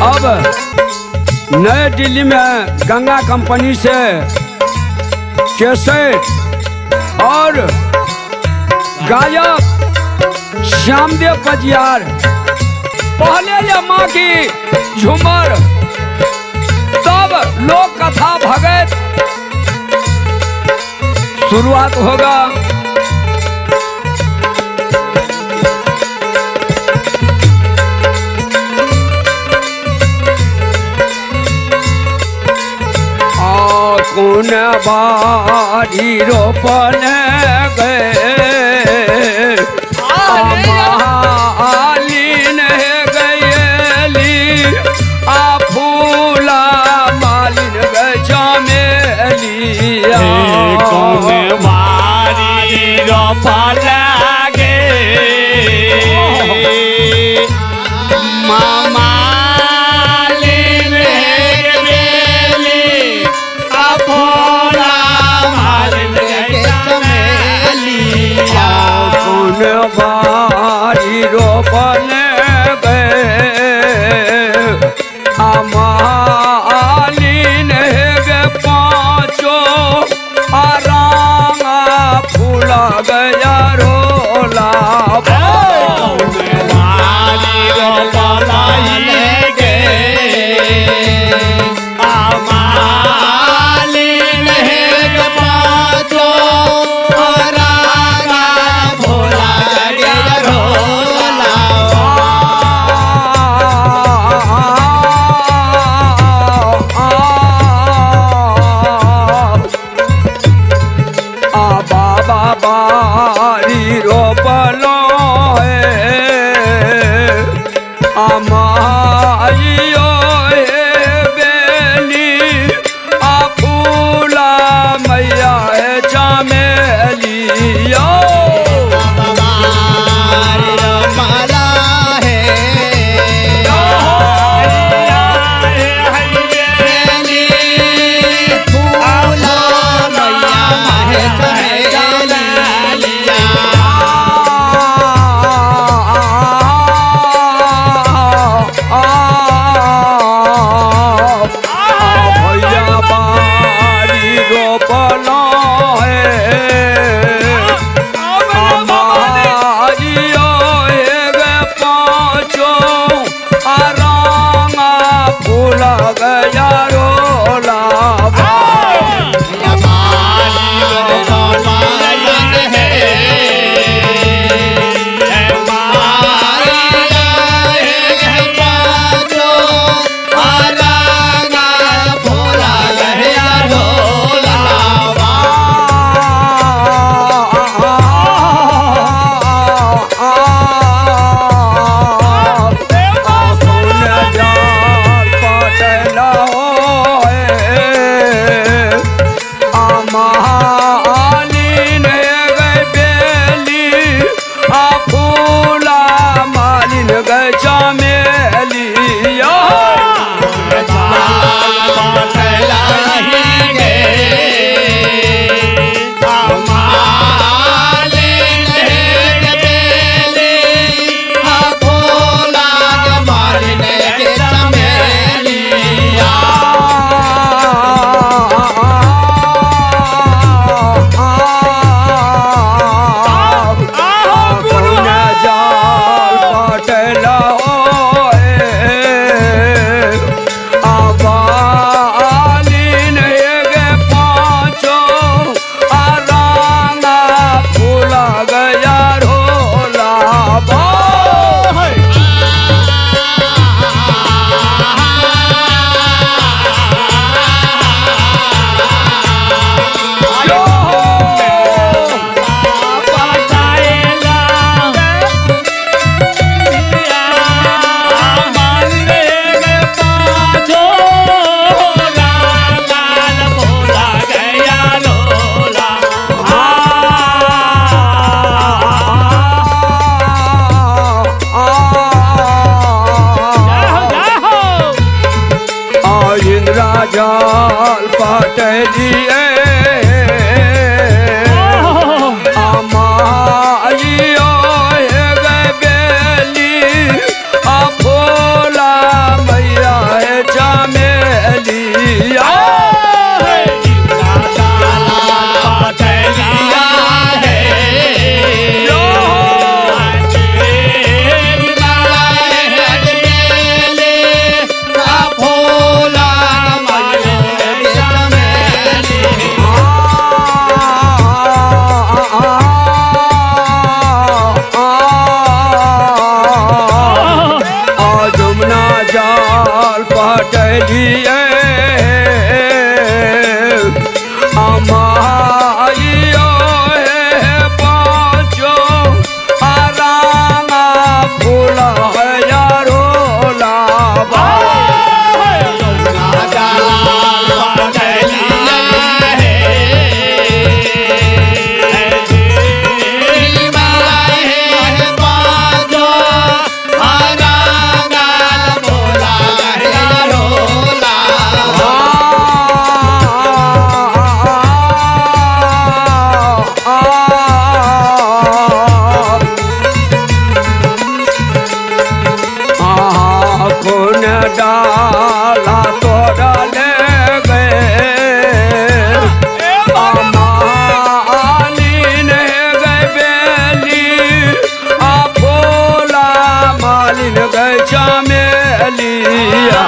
अब नई दिल्ली में गंगा कंपनी से कैसेट और गायक श्यामदेव पजियार पहले ये माँ की झूमर तब लोक कथा भगत शुरुआत होगा। कौन बारी रोपन गए मालिन गयली आ फूला मालिन गमेलिया कौन बारी रोपन गे बारी रोपन गए मालिन गे पाँचो आराम फूला गया रोला बारी रोपलो अमाइयो बेली आ फूला मैया चमेलिया जाल पटलिए अमाइयो हे गए बेली आ भोला मैया है चमेलिया पटलिए अमाइयो है पाँचो आरामा फूला है यारो लावा डाला तोड़ा ले गए मालिन गए बेली आ भोला मालिन गए चमेलिया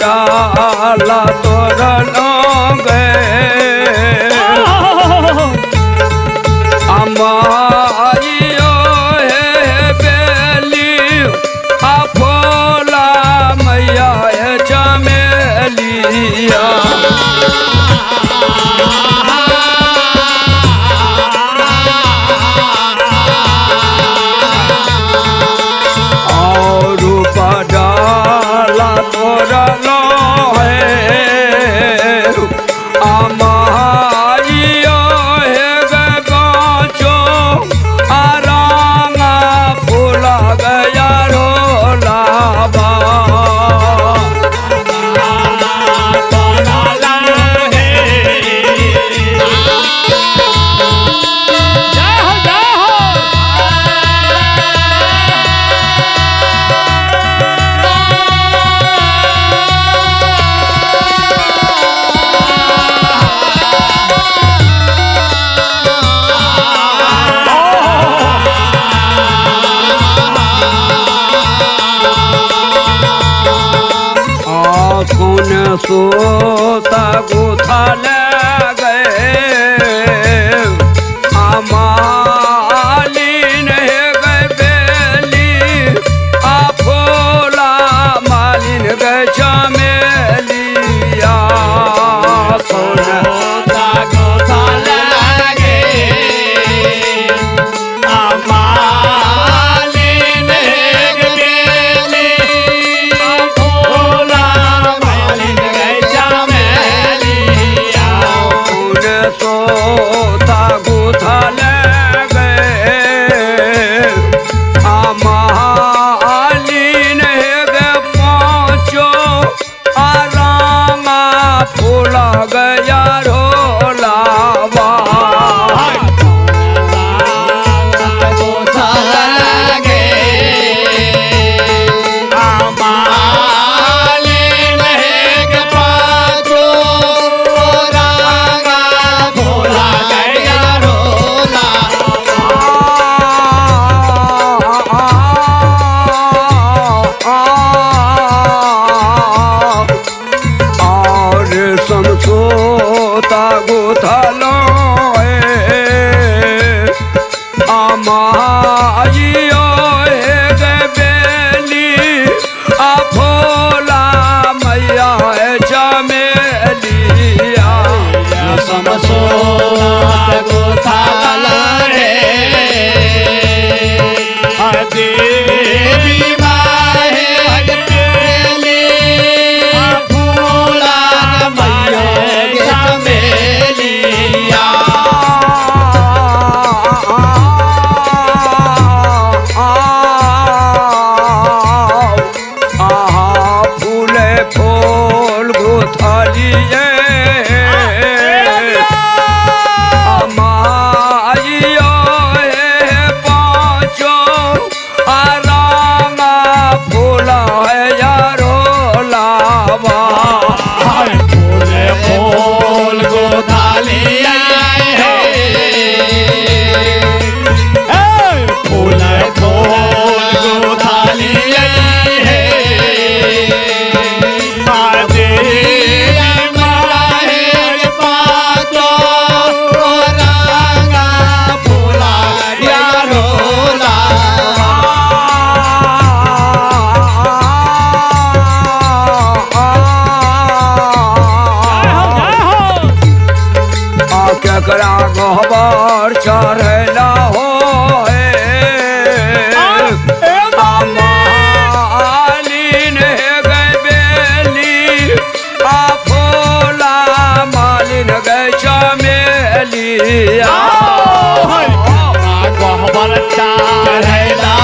डाला तोड़ा गए अमाइयो है बेली आ भोला मैया है चमेलिया और रूपा डाला तोड़ा अमाइयो है गाचो आरामा फूला गया रोलाबा सोता गुथा ले गए मालिन है गए बेली आ भोला मालिन गए चमेलिया सोता गुथा ले मालिन है गए बेली आ भोला मालिन गए चमेलिया सोता गुथा ले गए मालिन है गए पाँचो आरामा फूला गया रोलावा गोता गोथलो आमाजियो गे बेली आ भोला मैया चमेलिया समसो गोथाला रे देवी माहे चमेली भोला मैया चमेलिया फूले फूल गुथलिए अमाइयो पाँचो आरामा फूला है यारो लावा फूले फूल गोथालिया फूल फूल गोथालिया केकरा गहबर चढ़ला हो मालिन गे बेली आ फूला मालिन गे चमेलिया गहबर चढ़ला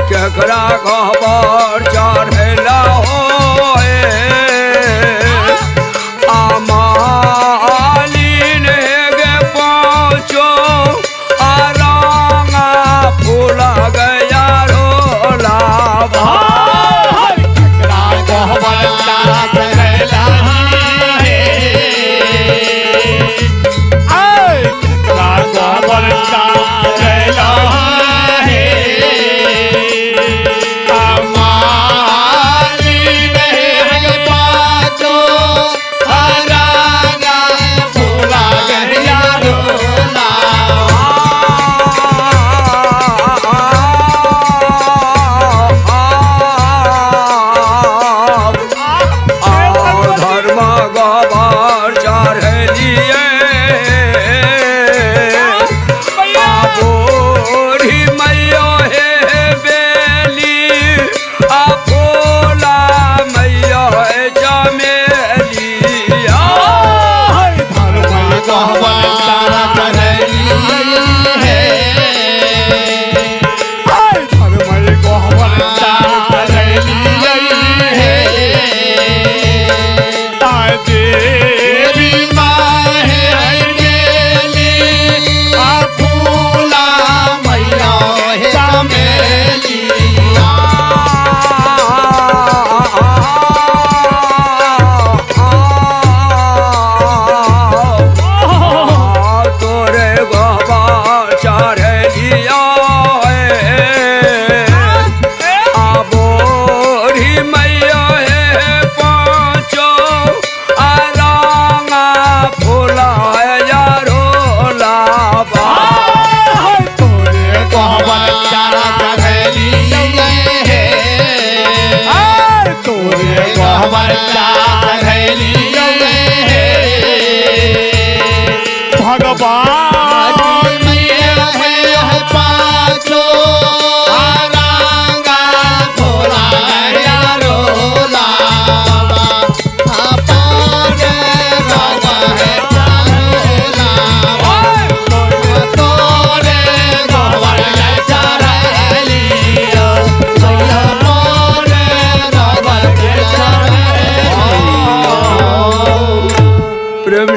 केकरा खबर चढ़ला हो मालिन गे पाँचो आरामा फूला गया रोलावा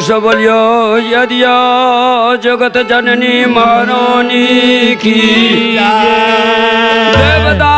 सबलियो यदिया जगत जननी महारानी की देवता